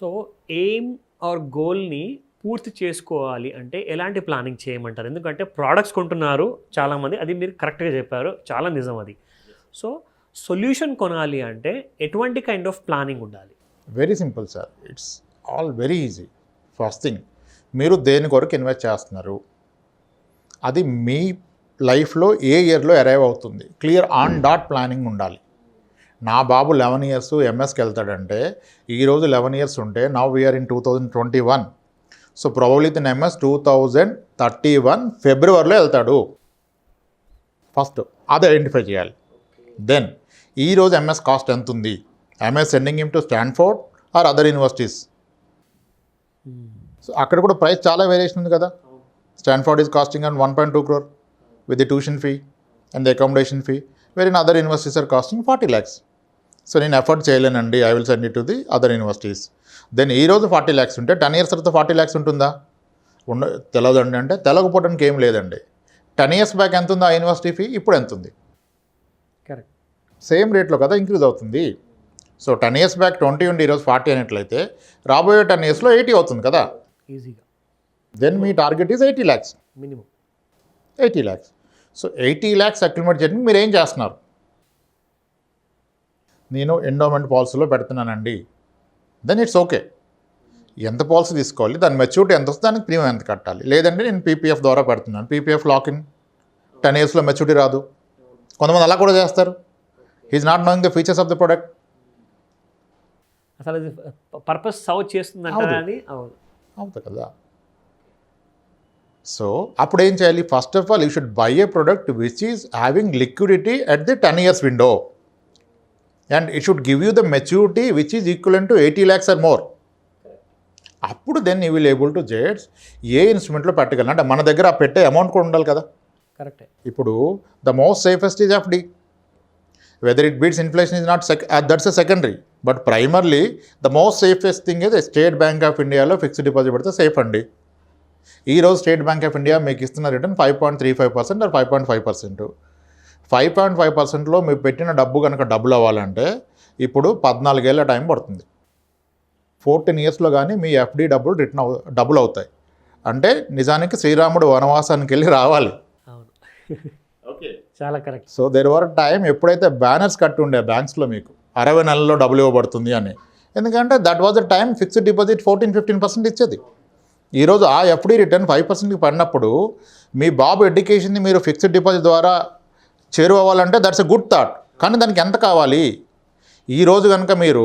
So aim are గోల్ని పూర్తి చేసుకోవాలి అంటే ఎలాంటి ప్లానింగ్ చేయమంటారు? ఎందుకంటే ప్రోడక్ట్స్ కొంటున్నారు చాలామంది, అది మీరు కరెక్ట్గా చెప్పారు, చాలా నిజం అది. సో సొల్యూషన్ కొనాలి అంటే ఎటువంటి కైండ్ ఆఫ్ ప్లానింగ్ ఉండాలి? Very simple sir, it's all very easy. First thing, మీరు దేని కొరకు ఇన్వెస్ట్ చేస్తున్నారు, అది మీ లైఫ్లో ఏ ఇయర్లో అరైవ్ అవుతుంది, క్లియర్ ఆన్ డాట్ ప్లానింగ్ ఉండాలి. నా బాబు 11 years ఎంఎస్కి వెళ్తాడంటే ఈరోజు 11 years ఉంటే now we are in 2021, so probably ఇతను ఎంఎస్ 2031 ఫిబ్రవరిలో వెళ్తాడు. ఫస్ట్ అది ఐడెంటిఫై చేయాలి. దెన్ ఈరోజు ఎంఎస్ కాస్ట్ ఎంత ఉంది, MS sending him to Stanford or other universities. So అక్కడ కూడా ప్రైస్ చాలా వేరియేషన్ ఉంది కదా. Stanford is costing an 1.2 crore with the tuition fee and the accommodation fee, wherein other universities are costing 40 lakhs. So నేను effort చేయలేనండి, I will send it to the other universities. Then ఈరోజు 40 lakhs ఉంటే 10 years తర్వాత 40 lakhs ఉంటుందా? తెలియదండి అంటే తెలవకపోవడానికి ఏం లేదండి. 10 years బ్యాక్ ఎంత ఉందో ఆ యూనివర్సిటీ ఫీ, ఇప్పుడు ఎంత ఉంది? కరెక్ట్, సేమ్ రేట్లో కదా ఇంక్రీజ్ అవుతుంది. సో 10 years బ్యాక్ 20 ఉండి ఈరోజు 40 అయినట్లయితే రాబోయే 10 yearsలో 80 అవుతుంది కదా. ఈజీగా. దెన్ మీ target is 80 lakhs. Minimum 80 lakhs. So 80 lakhs accumulate చేయడానికి మీరు ఏం చేస్తున్నారు? నేను ఎండోమెంట్ పాలసీలో పెడుతున్నానండి, దెన్ ఇట్స్ ఓకే. ఎంత పాలసీ తీసుకోవాలి, దాని మెచ్యూరిటీ ఎంత వస్తుంది, దానికి ప్రీమియం ఎంత కట్టాలి. లేదంటే నేను పీపీఎఫ్ ద్వారా పెడుతున్నాను, పీపీఎఫ్ లాక్-ఇన్ 10 yearsలో మెచ్యూరిటీ రాదు. కొంతమంది అలా కూడా చేస్తారు. He's not knowing the features of the product. అసలు అది పర్పస్ సర్వ్ చేస్తుందంటారా అని? అవుతుంది కదా. సో అప్పుడు ఏం చేయాలి? First of all you should buy a product which is having liquidity at the 10 years window, and it should give you the maturity which is equivalent to 80 lakhs or more. అప్పుడు then you will able to judge a ఇన్స్ట్రుమెంట్లో పెట్టగలను. అంటే మన దగ్గర ఆ పెట్టే amount కూడా ఉండాలి కదా. కరెక్టే. ఇప్పుడు the most safest is FD. Whether it beats inflation is not that's a secondary, but primarily the most safest thing is state bank of ఇండియాలో ఫిక్స్డ్ డిపాజిట్ పెడితే సేఫ్ అండి. ఈరోజు స్టేట్ బ్యాంక్ ఆఫ్ ఇండియా మీకు ఇస్తున్న return 5.35% are 5.5%. 5.5%లో మీరు పెట్టిన డబ్బు కనుక డబ్బులు అవ్వాలంటే ఇప్పుడు 14 ఏళ్ళ టైం పడుతుంది. 14 yearsలో కానీ మీ ఎఫ్డి డబ్బులు డబ్బులు అవుతాయి. అంటే నిజానికి శ్రీరాముడు వనవాసానికి వెళ్ళి రావాలి. అవును, ఓకే, చాలా correct. So there were time ఎప్పుడైతే బ్యానర్స్ కట్టి ఉండే బ్యాంక్స్లో మీకు 60 నెలల్లో డబ్బులు ఇవ్వబడుతుంది అని, ఎందుకంటే that was the time fixed deposit 14-15% ఇచ్చేది. ఈరోజు ఆ ఎఫ్డి రిటర్న్ 5%కి పడినప్పుడు మీ బాబు ఎడ్యుకేషన్ని మీరు ఫిక్స్డ్ డిపాజిట్ ద్వారా చేరువవ్వాలంటే దట్స్ ఎ గుడ్ థాట్. కానీ దానికి ఎంత కావాలి? ఈరోజు కనుక మీరు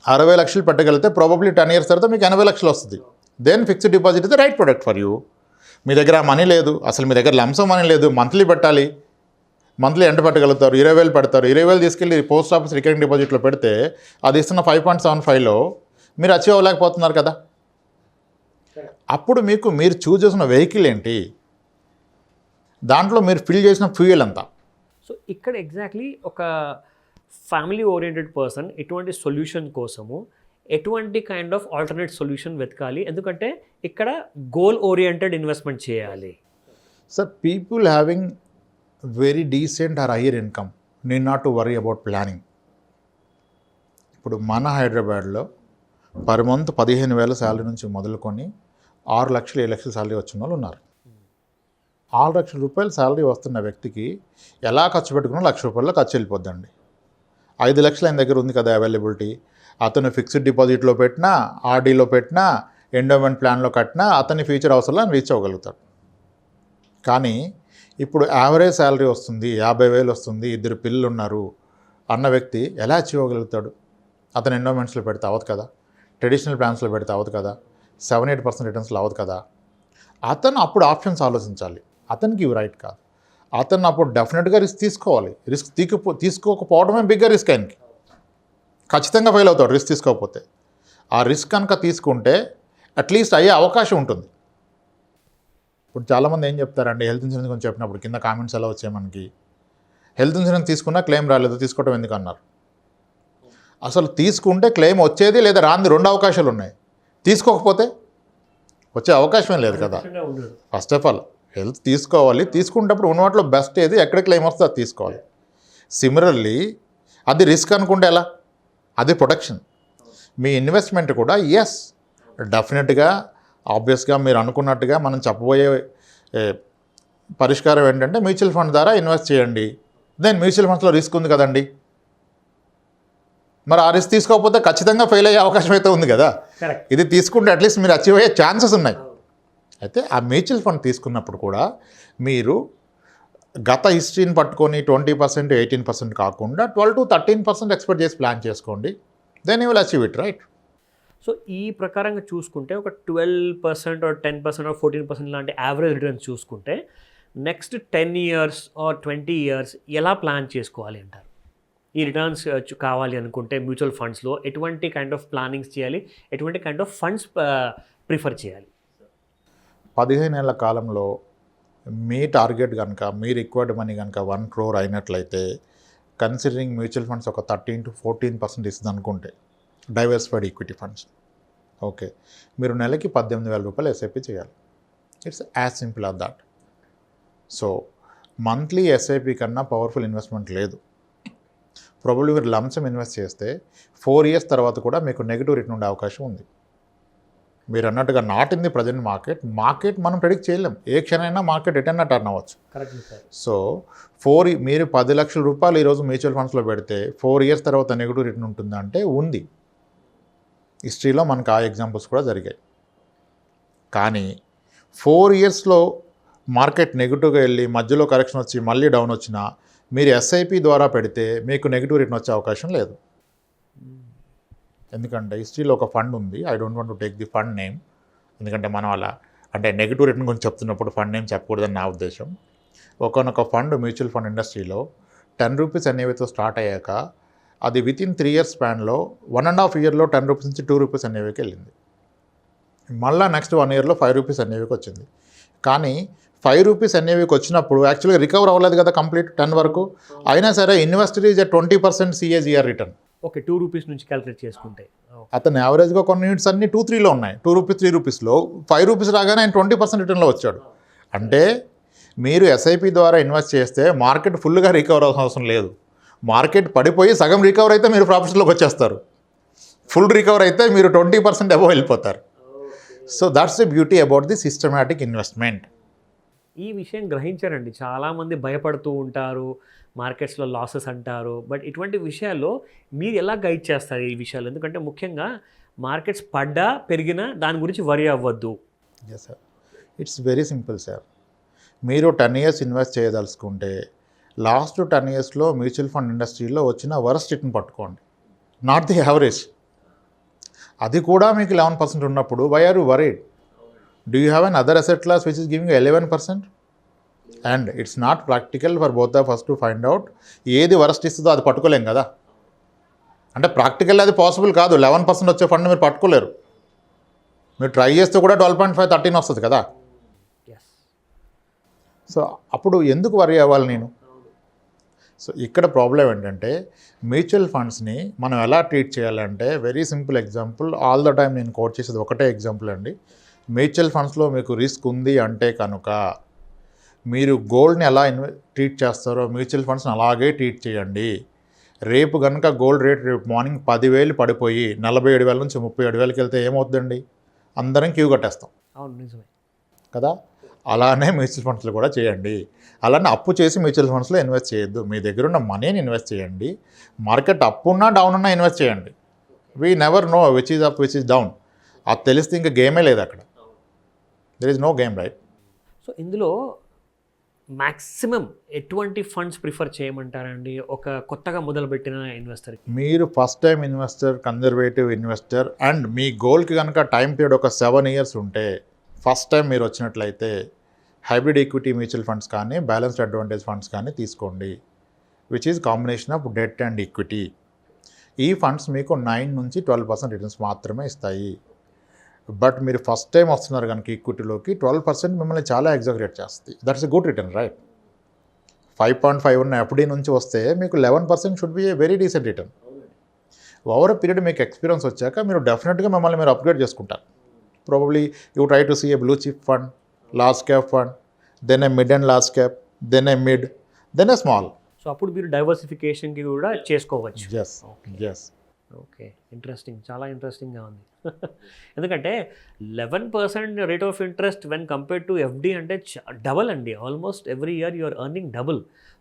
60 లక్షలు పెట్టగలిగితే ప్రాబబ్లీ 10 years తర్వాత మీకు 80 లక్షలు వస్తుంది. Then fixed deposit is the right product for you. మీ దగ్గర మనీ లేదు, అసలు మీ దగ్గర లంసమ్ మనీ లేదు, మంత్లీ పెట్టాలి. మంత్లీ ఎంత పెట్టగలుగుతారు? 20,000 పెడతారు. 20,000 తీసుకెళ్ళి పోస్ట్ ఆఫీస్ రికరింగ్ డిపాజిట్లో పెడితే అది ఇస్తున్న 5.75లో మీరు అచీవ్ అవ్వలేకపోతున్నారు కదా. అప్పుడు మీరు చూస్ చేసిన వెహికల్ ఏంటి, దాంట్లో మీరు ఫిల్ చేసిన ఫ్యూయల్ అంతా. సో ఇక్కడ ఎగ్జాక్ట్లీ ఒక ఫ్యామిలీ ఓరియంటెడ్ పర్సన్ ఎటువంటి సొల్యూషన్ కోసము ఎటువంటి కైండ్ ఆఫ్ ఆల్టర్నేట్ సొల్యూషన్ వెతకాలి? ఎందుకంటే ఇక్కడ గోల్ ఓరియంటెడ్ ఇన్వెస్ట్మెంట్ చేయాలి. Sir, people having very decent or higher income need not to worry about planning. ఇప్పుడు మన హైదరాబాద్లో పర్ మంత్ 15,000 శాలరీ నుంచి మొదలుకొని 6 లక్షలు 7 లక్షల శాలరీ వచ్చిన వాళ్ళు ఉన్నారు. 6 లక్షల రూపాయలు శాలరీ వస్తున్న వ్యక్తికి ఎలా ఖర్చు పెట్టుకున్నా 1,00,000 రూపాయల్లో ఖర్చు వెళ్ళిపోద్దండి. 5 లక్షలు ఆయన దగ్గర ఉంది కదా అవైలబిలిటీ. అతను ఫిక్స్డ్ డిపాజిట్లో పెట్టినా, ఆర్డీలో పెట్టినా, ఎండోమెంట్ ప్లాన్లో కట్టినా అతని ఫ్యూచర్ అవసరాలను రీచ్ అవ్వగలుగుతాడు. కానీ ఇప్పుడు యావరేజ్ శాలరీ వస్తుంది, 50,000 వస్తుంది, 2 పిల్లలు ఉన్నారు అన్న వ్యక్తి ఎలా అచీవ్ అవ్వగలుగుతాడు? అతను ఎండోమెంట్స్లో పెడితే అవ్వదు కదా, ట్రెడిషనల్ ప్లాన్స్లో పెడితే అవ్వదు కదా, 7-8% రిటర్న్స్లో అవ్వదు కదా. అతను అప్పుడు ఆప్షన్స్ ఆలోచించాలి. అతనికి ఇవి రైట్ కాదు. అతను అప్పుడు డెఫినెట్గా రిస్క్ తీసుకోవాలి. రిస్క్ తీసుకోకపోవడమే బిగ్గర్ రిస్క్. ఆయనకి ఖచ్చితంగా ఫెయిల్ అవుతాడు రిస్క్ తీసుకోకపోతే. ఆ రిస్క్ కనుక తీసుకుంటే అట్లీస్ట్ అయ్యే అవకాశం ఉంటుంది. ఇప్పుడు చాలామంది ఏం చెప్తారండి, హెల్త్ ఇన్సూరెన్స్ గురించి చెప్పినప్పుడు కింద కామెంట్స్ ఎలా వచ్చాయి మనకి, హెల్త్ ఇన్సూరెన్స్ తీసుకున్నా క్లెయిమ్ రాలేదు, తీసుకోవడం ఎందుకు అన్నారు. అసలు తీసుకుంటే క్లెయిమ్ వచ్చేది లేదా రాంది 2 అవకాశాలు ఉన్నాయి. తీసుకోకపోతే వచ్చే అవకాశమే లేదు కదా. ఫస్ట్ ఆఫ్ ఆల్ హెల్త్ తీసుకోవాలి, తీసుకునేటప్పుడు ఉన్న వాటిలో బెస్ట్ ఏది, ఎక్కడ క్లెయిమ్ వస్తే అది తీసుకోవాలి. సిమిలర్లీ అది రిస్క్ అనుకుంటే ఎలా? అది ప్రొటెక్షన్. మీ ఇన్వెస్ట్మెంట్ కూడా ఎస్ డెఫినెట్గా ఆబ్వియస్గా మీరు అనుకున్నట్టుగా మనం చెప్పబోయే ఏ, పరిష్కారం ఏంటంటే మ్యూచువల్ ఫండ్ ద్వారా ఇన్వెస్ట్ చేయండి. దెన్ మ్యూచువల్ ఫండ్స్లో రిస్క్ ఉంది కదండి, మరి ఆ రిస్క్ తీసుకోకపోతే ఖచ్చితంగా ఫెయిల్ అయ్యే అవకాశం అయితే ఉంది కదా. కరెక్ట్. ఇది తీసుకుంటే అట్లీస్ట్ మీరు అచీవ్ అయ్యే ఛాన్సెస్ ఉన్నాయి. అయితే ఆ మ్యూచువల్ ఫండ్ తీసుకున్నప్పుడు కూడా మీరు గత హిస్టరీని పట్టుకొని 20%, 18% కాకుండా 12 to 13% ఎక్స్పెక్ట్ చేసి ప్లాన్ చేసుకోండి. Then you will achieve it, right? So ఈ ప్రకారంగా చూసుకుంటే ఒక 12% or 10% or 14% లాంటి యావరేజ్ రిటర్న్స్ చూసుకుంటే నెక్స్ట్ 10 years or 20 years ఎలా ప్లాన్ చేసుకోవాలి అంటారు? ఈ రిటర్న్స్ కావాలి అనుకుంటే మ్యూచువల్ ఫండ్స్లో ఎటువంటి కైండ్ ఆఫ్ ప్లానింగ్స్ చేయాలి, ఎటువంటి కైండ్ ఆఫ్ ఫండ్స్ ప్రిఫర్ చేయాలి? 15 ఏళ్ల కాలంలో మీ టార్గెట్ కనుక మీ రిక్వైర్డ్ మనీ కనుక 1 crore అయినట్లయితే కన్సిడరింగ్ మ్యూచువల్ ఫండ్స్ ఒక 13 to 14% ఇస్తుంది అనుకుంటే డైవర్సిఫైడ్ ఈక్విటీ ఫండ్స్, ఓకే, మీరు నెలకి 18,000 రూపాయలు ఎస్ఐపి చేయాలి. It's as simple as that. So monthly SIP కన్నా పవర్ఫుల్ ఇన్వెస్ట్మెంట్ లేదు. ప్రాబబ్లీ మీరు లంసమ్ ఇన్వెస్ట్ చేస్తే 4 years తర్వాత కూడా మీకు నెగిటివ్ రిటర్న్ ఉండే అవకాశం ఉంది. మీరు అన్నట్టుగా not in the present market మనం ప్రెడిక్ట్ చేయలేం, ఏ క్షణమైనా మార్కెట్ రిటర్న్ టర్న్ అవ్వచ్చు. Correct sir. సో మీరు 10 లక్షల రూపాయలు ఈరోజు మ్యూచువల్ ఫండ్స్లో పెడితే 4 years తర్వాత నెగిటివ్ రిటర్న్ ఉంటుందంటే ఉంది. హిస్టరీలో మనకు ఆ ఎగ్జాంపుల్స్ కూడా జరిగాయి. కానీ 4 yearsలో మార్కెట్ నెగిటివ్గా వెళ్ళి మధ్యలో కరెక్షన్ వచ్చి మళ్ళీ డౌన్ వచ్చినా మీరు ఎస్ఐపి ద్వారా పెడితే మీకు నెగిటివ్ రిటర్న్ వచ్చే అవకాశం లేదు. ఎందుకంటే హిస్టరీలో ఒక ఫండ్ ఉంది, I don't want to take the fund name, ఎందుకంటే మనం అలా అంటే నెగిటివ్ రిటర్న్ గురించి చెప్తున్నప్పుడు ఫండ్ నేమ్ చెప్పకూడదని నా ఉద్దేశం. ఒకనొక ఫండ్ మ్యూచువల్ ఫండ్ ఇండస్ట్రీలో 10 రూపీస్ అనేవితో స్టార్ట్ అయ్యాక అది వితిన్ 3 years స్పాన్లో 1.5 yearలో 10 రూపీస్ నుంచి 2 రూపీస్ అనేవికి వెళ్ళింది. మళ్ళీ నెక్స్ట్ 1 yearలో 5 రూపీస్ అనేవికి వచ్చింది. కానీ 5 రూపీస్ అనేవికి వచ్చినప్పుడు యాక్చువల్గా రికవర్ అవ్వలేదు కదా కంప్లీట్ 10 వరకు. అయినా సరే investor is 20% CAGR return. Okay, 2 rupees నుంచి క్యాలిక్యులేట్ చేసుకుంటే అతను యావరేజ్గా కొన్ని యూనిట్స్ అన్ని 2-3లో ఉన్నాయి. 2 రూపీస్ 3 రూపీస్లో 5 రూపీస్ రాగానే ఆయన 20% రిటర్న్లో వచ్చాడు. అంటే మీరు ఎస్ఐపి ద్వారా ఇన్వెస్ట్ చేస్తే మార్కెట్ ఫుల్గా రికవర్ అవ్వాల్సిన అవసరం లేదు. మార్కెట్ పడిపోయి సగం రికవర్ అయితే మీరు ప్రాఫిట్స్లోకి వచ్చేస్తారు. ఫుల్ రికవర్ అయితే మీరు 20% అబోవ్ వెళ్ళిపోతారు. So that's the beauty about the systematic investment. ఈ విషయం గ్రహించారండి. చాలామంది భయపడుతూ ఉంటారు, మార్కెట్స్లో లాసెస్ అంటారు. బట్ ఇటువంటి విషయాల్లో మీరు ఎలా గైడ్ చేస్తారు ఈ విషయాలు? ఎందుకంటే ముఖ్యంగా మార్కెట్స్ పడ్డా పెరిగినా దాని గురించి వరి అవ్వద్దు. Yes sir, it's very simple sir. మీరు 10 years ఇన్వెస్ట్ చేయదలుచుకుంటే లాస్ట్ 10 yearsలో మ్యూచువల్ ఫండ్ ఇండస్ట్రీలో వచ్చిన వరస్ట్ రిటర్న్ పట్టుకోండి, నాట్ ది యావరేజ్. అది కూడా మీకు 11% ఉన్నప్పుడు why are you worried? Do you have an other asset class which is giving 11%? And it's not practical for both the first to find out ఏది వరస్ట్ ఇస్తుందో అది పట్టుకోలేం కదా. అంటే ప్రాక్టికల్ అది పాసిబుల్ కాదు. 11% వచ్చే ఫండ్ మీరు పట్టుకోలేరు. మీరు ట్రై చేస్తే కూడా 12.5, 13 వస్తుంది కదా. ఎస్. సో అప్పుడు ఎందుకు వరీ అవ్వాలి నేను? సో ఇక్కడ ప్రాబ్లం ఏంటంటే మ్యూచువల్ ఫండ్స్ని మనం ఎలా ట్రీట్ చేయాలంటే very simple example, all the time నేను కోట్ చేసేది ఒకటే ఎగ్జాంపుల్ అండి. మ్యూచువల్ ఫండ్స్లో మీకు రిస్క్ ఉంది అంటే కనుక మీరు గోల్డ్ని ఎలా ట్రీట్ చేస్తారో మ్యూచువల్ ఫండ్స్ని అలాగే ట్రీట్ చేయండి. రేపు కనుక గోల్డ్ రేట్ రేపు మార్నింగ్ 10,000 పడిపోయి 47,000 నుంచి 37,000కి వెళ్తే ఏమవుతుందండి? అందరం క్యూ కట్టేస్తాం. అవును, నిజమే కదా. అలానే మ్యూచువల్ ఫండ్స్లో కూడా చేయండి. అలానే అప్పు చేసి మ్యూచువల్ ఫండ్స్లో ఇన్వెస్ట్ చేయొద్దు. మీ దగ్గర ఉన్న మనీని ఇన్వెస్ట్ చేయండి. మార్కెట్ అప్ ఉన్నా డౌన్ ఉన్నా ఇన్వెస్ట్ చేయండి. We never know which is up which is down. అది తెలిస్తే ఇంకా గేమే లేదు అక్కడ. There is no game, right? So ఇందులో మ్యాక్సిమం ఎటువంటి ఫండ్స్ ప్రిఫర్ చేయమంటారండి ఒక కొత్తగా మొదలుపెట్టిన ఇన్వెస్టర్కి? మీరు first time investor, conservative investor and మీ గోల్కి కనుక టైం పీరియడ్ ఒక 7 years ఉంటే, ఫస్ట్ టైం మీరు వచ్చినట్లయితే హైబ్రిడ్ ఈక్విటీ మ్యూచువల్ ఫండ్స్ కానీ బ్యాలెన్స్డ్ అడ్వాంటేజ్ ఫండ్స్ కానీ తీసుకోండి, which is combination of debt and equity. ఈ ఫండ్స్ మీకు 9 నుంచి 12% రిటర్న్స్ మాత్రమే ఇస్తాయి. బట్ మీరు ఫస్ట్ టైం వస్తున్నారు కనుక ఈక్విటీలోకి 12% మిమ్మల్ని చాలా ఎగ్జాగరేట్ చేస్తుంది. That's a good return, right? 5.5 ఉన్న ఎఫ్డీ నుంచి వస్తే మీకు 11% should be a very decent return. Over period మీకు ఎక్స్పీరియన్స్ వచ్చాక మీరు డెఫినెట్గా మిమ్మల్ని మీరు అప్గ్రేడ్ చేసుకుంటారు. Probably you try to see a blue chip fund, large cap fund, then a mid and large cap, then a mid, then a small. So అప్పుడు మీరు డైవర్సిఫికేషన్కి కూడా చేసుకోవచ్చు. ఎస్. ఓకే, ఇంట్రెస్టింగ్, చాలా ఇంట్రెస్టింగ్గా ఉంది. ఎందుకంటే 11% rate of interest when compare to FD అంటే double అండి. Almost every year you're earning double.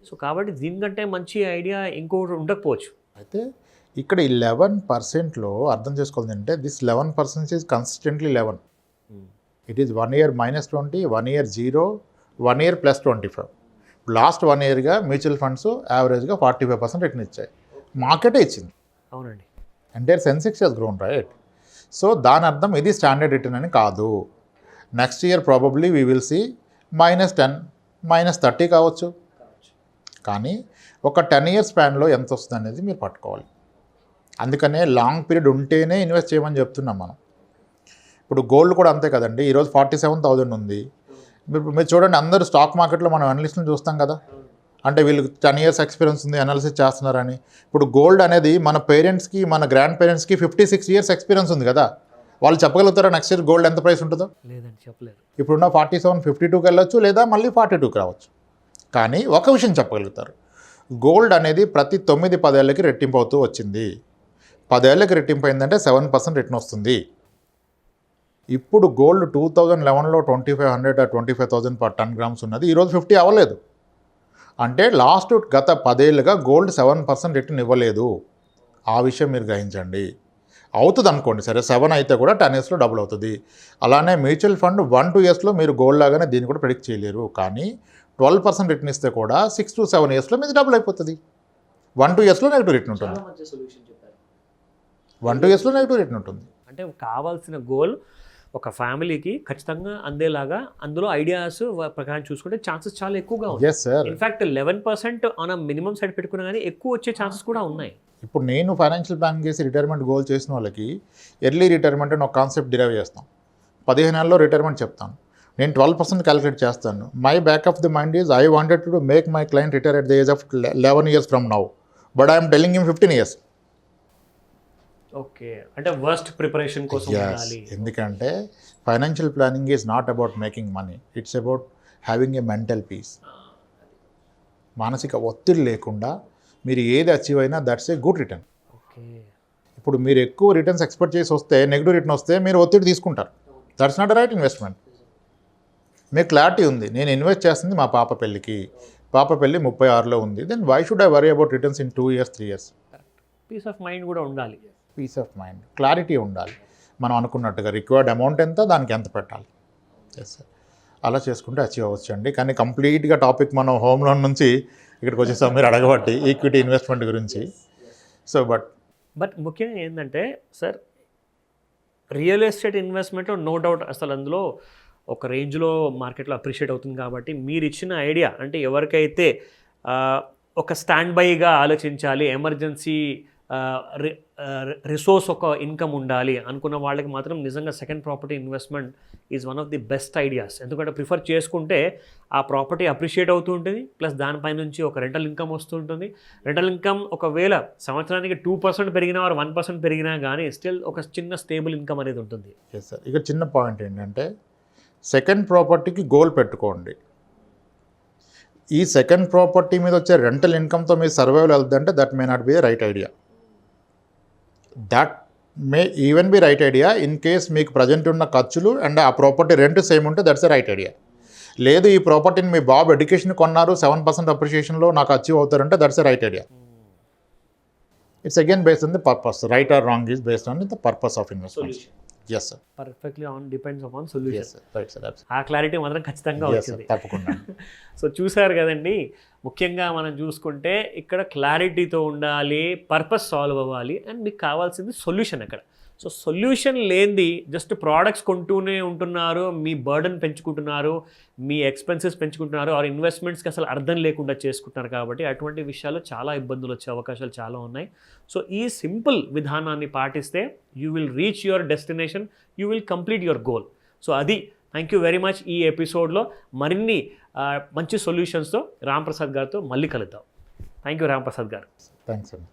So కాబట్టి దీనికంటే మంచి ఐడియా ఇంకోటి ఉండకపోవచ్చు. అయితే ఇక్కడ 11%లో అర్థం చేసుకోవాలి అంటే this 11% is consistently 11. It is 1 year -20, 1 year 0, 1 year +25. Last 1 yearగా మ్యూచువల్ ఫండ్స్ యావరేజ్గా 45% రిటర్న్ ఇచ్చాయి. మార్కెటే ఇచ్చింది. అవునండి. అంటే Sensex has grown right. So దాని అర్థం ఇది స్టాండర్డ్ రిటర్న్ అని కాదు. Next year probably we will see -10, -30 కావచ్చు. కానీ ఒక 10 years స్పాన్లో ఎంత వస్తుంది అనేది మీరు పట్టుకోవాలి. అందుకనే లాంగ్ పీరియడ్ ఉంటేనే ఇన్వెస్ట్ చేయమని చెప్తున్నాం మనం. ఇప్పుడు గోల్డ్ కూడా అంతే కదండి. ఈరోజు 47,000 ఉంది. మీరు చూడండి, అందరూ స్టాక్ మార్కెట్లో మనం అనలిస్ట్ని చూస్తాం కదా, అంటే వీళ్ళకి 10 years ఎక్స్పీరియన్స్ ఉంది, అనాలిసిస్ చేస్తున్నారని. ఇప్పుడు గోల్డ్ అనేది మన పేరెంట్స్కి, మన గ్రాండ్ పేరెంట్స్కి 56 years ఎక్స్పీరియన్స్ ఉంది కదా. వాళ్ళు చెప్పగలుగుతారా నెక్స్ట్ ఇయర్ గోల్డ్ ఎంత ప్రైస్ ఉంటుందో? లేదండి, చెప్పలేరు. ఇప్పుడున్న 47, 52కి వెళ్ళొచ్చు, లేదా మళ్ళీ 42కి రావచ్చు. కానీ ఒక విషయం చెప్పగలుగుతారు, గోల్డ్ అనేది ప్రతి 9-10 ఏళ్ళకి రెట్టింపు అవుతూ వచ్చింది. 10 ఏళ్ళకి రెట్టింపు అయిందంటే 7% రిటర్న్ వస్తుంది. ఇప్పుడు గోల్డ్ 2011లో 2500 or 25,000 per 10 grams ఉన్నది, ఈరోజు 50 అవ్వలేదు. అంటే గత 10 ఏళ్ళుగా గోల్డ్ 7% రిటర్న్ ఇవ్వలేదు. ఆ విషయం మీరు గ్రహించండి. అవుతుంది అనుకోండి, సరే 7 అయితే కూడా 10 yearsలో డబుల్ అవుతుంది. అలానే మ్యూచువల్ ఫండ్ 1-2 yearsలో మీరు గోల్డ్ లాగానే దీన్ని కూడా ప్రెడిక్ట్ చేయలేరు. కానీ 12% రిటర్న్ ఇస్తే కూడా 6-7 yearsలో మీది డబుల్ అయిపోతుంది. 1-2 yearsలో నెగిటివ్ రిటర్న్ ఉంటుంది. 1-2 yearsలో నెగిటివ్ రిటర్న్ ఉంటుంది. అంటే కావాల్సిన గోల్ ఒక ఫ్యామిలీకి ఖచ్చితంగా అందేలాగా అందులో ఐడియాస్ ప్రకారం చూసుకుంటే ఛాన్సెస్ చాలా ఎక్కువగా ఉన్నాయి. Yes sir. In fact 11% on minimum side పెట్టుకున్నా కానీ ఎక్కువ వచ్చే ఛాన్సెస్ కూడా ఉన్నాయి. ఇప్పుడు నేను ఫైనాన్షియల్ ప్లానింగ్ చేసి రిటైర్మెంట్ గోల్ చేసిన వాళ్ళకి ఎర్లీ రిటైర్మెంట్ అని ఒక కాన్సెప్ట్ డిరైవ్ చేస్తాం. 15 ఏళ్ళలో రిటైర్మెంట్ చెప్తాను. నేను 12% క్యాలిక్యులేట్ చేస్తాను. My back of the mind is I wanted to make my client retire at the age of 11 years from now, but I'm telling him 15 years. Okay, అంటే worst preparation కోసం ఉండాలి. ఎందుకంటే financial planning is not about making money, it's about having a mental peace. మానసిక ఒత్తిడి లేకుండా మీరు ఏది achieve అయినా that's a good return. Okay, ఇప్పుడు మీరు ఎక్కువ రిటర్న్స్ ఎక్స్పెక్ట్ చేసి వస్తే, నెగిటివ్ రిటర్న్ వస్తే మీరు ఒత్తిడి తీసుకుంటారు. That's not right investment. మీకు క్లారిటీ ఉంది, నేను ఇన్వెస్ట్ చేస్తుంది మా పాప పెళ్ళికి, పాప పెళ్ళి 36లో ఉంది, then why should I worry about returns in 2 years, 3 years? Peace of mind కూడా ఉండాలి. పీస్ ఆఫ్ మైండ్, క్లారిటీ ఉండాలి. మనం అనుకున్నట్టుగా రిక్వైర్డ్ అమౌంట్ ఎంత, దానికి ఎంత పెట్టాలి. ఎస్ సార్, అలా చేసుకుంటే అచీవ్ అవ్వచ్చు అండి. కానీ కంప్లీట్గా టాపిక్ మనం హోమ్ లోన్ నుంచి ఇక్కడికి వచ్చేసాం మీరు అడగబట్టి, ఈక్విటీ ఇన్వెస్ట్మెంట్ గురించి. సో బట్ ముఖ్యంగా ఏంటంటే సార్, రియల్ ఎస్టేట్ ఇన్వెస్ట్మెంట్లో నో డౌట్ అసలు అందులో ఒక రేంజ్లో మార్కెట్లో అప్రిషియేట్ అవుతుంది. కాబట్టి మీరు ఇచ్చిన ఐడియా అంటే ఎవరికైతే ఒక స్టాండ్ బైగా ఆలోచించాలి, ఎమర్జెన్సీ రిసోర్స్ ఒక ఇన్కమ్ ఉండాలి అనుకున్న వాళ్ళకి మాత్రం నిజంగా second property investment is one of the best ideas. ఎందుకంటే ప్రిఫర్ చేసుకుంటే ఆ ప్రాపర్టీ అప్రిషియేట్ అవుతూ ఉంటుంది, ప్లస్ దానిపై నుంచి ఒక రెంటల్ ఇన్కమ్ వస్తుంటుంది. రెంటల్ ఇన్కమ్ ఒకవేళ సంవత్సరానికి 2% పెరిగినా ఆర్ 1% పెరిగినా కానీ స్టిల్ ఒక చిన్న స్టేబుల్ ఇన్కమ్ అనేది ఉంటుంది. Yes sir. ఇక చిన్న పాయింట్ ఏంటంటే సెకండ్ ప్రాపర్టీకి గోల్ పెట్టుకోండి. ఈ సెకండ్ ప్రాపర్టీ మీద వచ్చే రెంటల్ ఇన్కమ్తో మీరు సర్వైవల్ వెళ్తుందంటే that may not be the right idea. That may even be right idea in case మీకు ప్రజెంట్ ఉన్న ఖర్చులు అండ్ ఆ ప్రాపర్టీ రెంట్ సేమ్ ఉంటే దట్స్ ఎ రైట్ ఐడియా. లేదు ఈ ప్రాపర్టీని మీ బాబు ఎడ్యుకేషన్ కొన్నారు, 7% అప్రిషియేషన్లో నాకు అచీవ్ అవుతారంటే that's a right idea. It's again based on the purpose. Right or wrong is based on the purpose of investment. Yes sir. Perfectly on depends upon solution. Right sir. ఆ clarity మాత్రం ఖచ్చితంగా వచ్చింది. తప్పకుండా. So చూసారు కదండి, ముఖ్యంగా మనం చూసుకుంటే ఇక్కడ క్లారిటీతో ఉండాలి, పర్పస్ సాల్వ్ అవ్వాలి, అండ్ మీకు కావాల్సింది సొల్యూషన్ అక్కడ. సో సొల్యూషన్ లేనిది జస్ట్ ప్రోడక్ట్స్ కొంటూనే ఉంటున్నారు, మీ బర్డన్ పెంచుకుంటున్నారు, మీ ఎక్స్పెన్సెస్ పెంచుకుంటున్నారు, ఆర్ ఇన్వెస్ట్మెంట్స్కి అసలు అర్థం లేకుండా చేసుకుంటున్నారు. కాబట్టి అటువంటి విషయాలు చాలా ఇబ్బందులు వచ్చే అవకాశాలు చాలా ఉన్నాయి. సో ఈ సింపుల్ విధానాన్ని పాటిస్తే you will reach your destination, you will complete your goal. So అది. Thank you very much. ఈ ఎపిసోడ్లో మరిన్ని మంచి సొల్యూషన్స్తో రాంప్రసాద్ గారితో మళ్ళీ కలుద్దాం. థ్యాంక్ యూ రాంప్రసాద్ గారు. థ్యాంక్స్ అండి.